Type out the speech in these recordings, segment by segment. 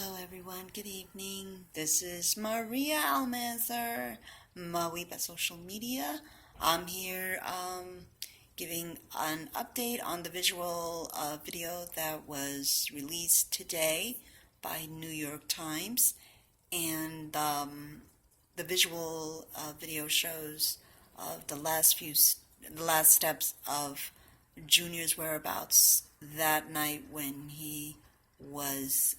Hello everyone, good evening. This is Maria Almanzar, Mawipa Social Media. I'm here giving an update on the visual video that was released today by New York Times. And the visual video shows the last steps of Junior's whereabouts that night when he was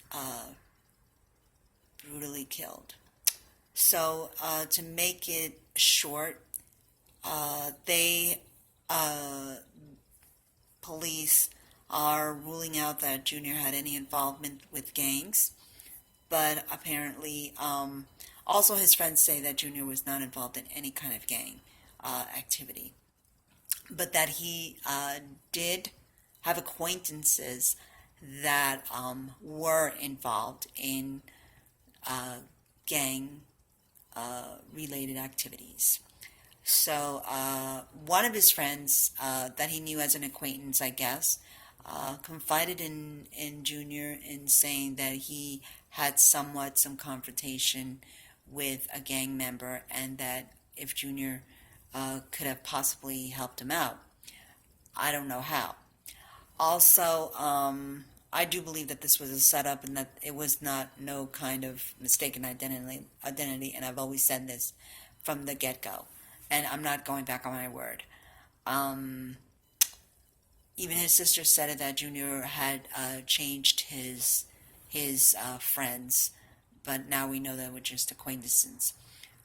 brutally killed. So to make it short, police are ruling out that Junior had any involvement with gangs, but apparently also his friends say that Junior was not involved in any kind of gang activity, but that he did have acquaintances that were involved in gang related activities. So one of his friends that he knew as an acquaintance, I guess, confided in Junior in saying that he had some confrontation with a gang member, and that if Junior could have possibly helped him out. I don't know how. Also, I do believe that this was a setup and that it was not no kind of mistaken identity, and I've always said this from the get-go, and I'm not going back on my word. Even his sister said it, that Junior had changed his friends, but now we know that we're just acquaintances.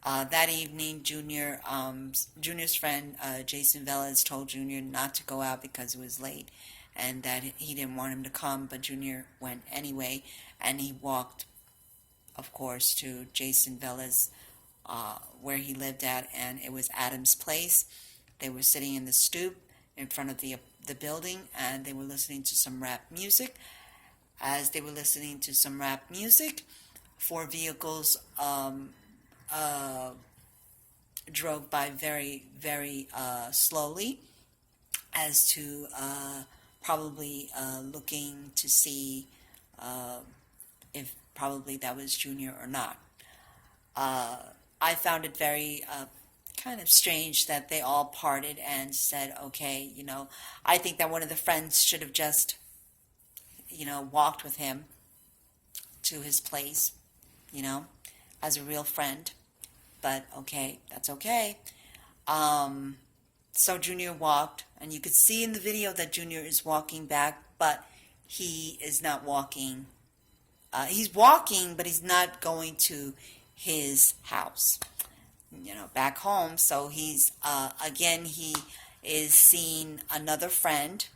That evening, Junior's friend, Jason Velez, told Junior not to go out because it was late and that he didn't want him to come, but Junior went anyway, and he walked, of course, to Jason Velez, where he lived at, and it was Adam's place. They were sitting in the stoop in front of the building, and they were listening to some rap music. As they were listening to some rap music, 4 vehicles drove by very, very slowly, as to probably looking to see if probably that was Junior or not. I found it very kind of strange that they all parted and said, okay, I think that one of the friends should have just, walked with him to his place, as a real friend. But okay, that's okay. So Junior walked, and you could see in the video that Junior is walking back, but he is not walking. He's walking, but he's not going to his house, back home. So he's, again, he is seeing another friend,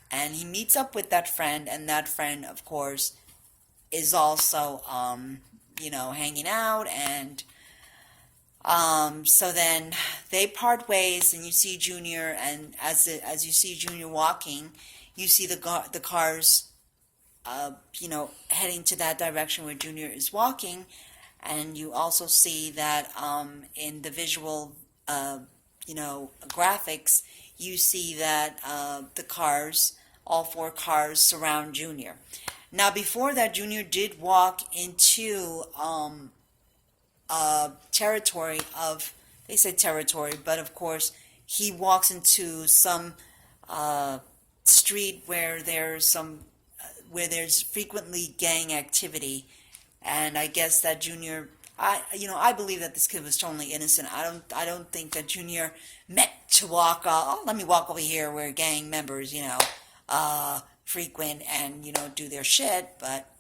and he meets up with that friend, and that friend, of course, is also, hanging out, and so then they part ways, and you see Junior, and as you see Junior walking, you see the cars, heading to that direction where Junior is walking, and you also see that in the visual, graphics, you see that the cars, all 4 cars, surround Junior. Now, before that, Junior did walk into territory of, they say territory, but of course he walks into some street where there's frequently gang activity, and I guess that Junior, I believe that this kid was totally innocent. I don't think that Junior meant to walk. Let me walk over here where gang members, frequent and do their shit, but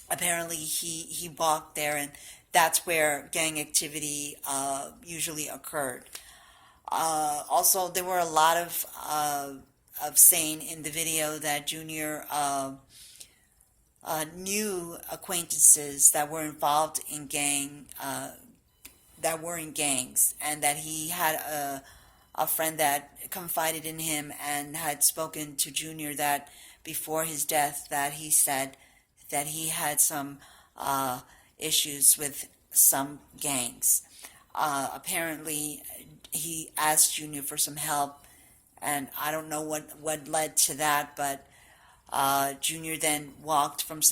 apparently he walked there, and that's where gang activity usually occurred. Also, there were a lot of saying in the video that Junior knew acquaintances that were involved in gangs, and that he had a friend that confided in him and had spoken to Junior that before his death, that he said that he had some issues with some gangs. Apparently, he asked Junior for some help, and I don't know what led to that, but Junior then walked from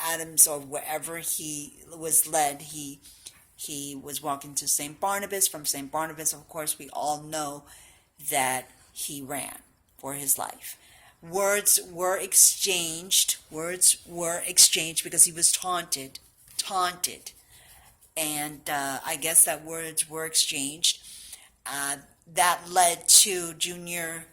Adams or wherever he was led, he was walking to St. Barnabas. From St. Barnabas, of course, we all know that he ran for his life. Words were exchanged because he was taunted, and I guess that words were exchanged. That led to Junior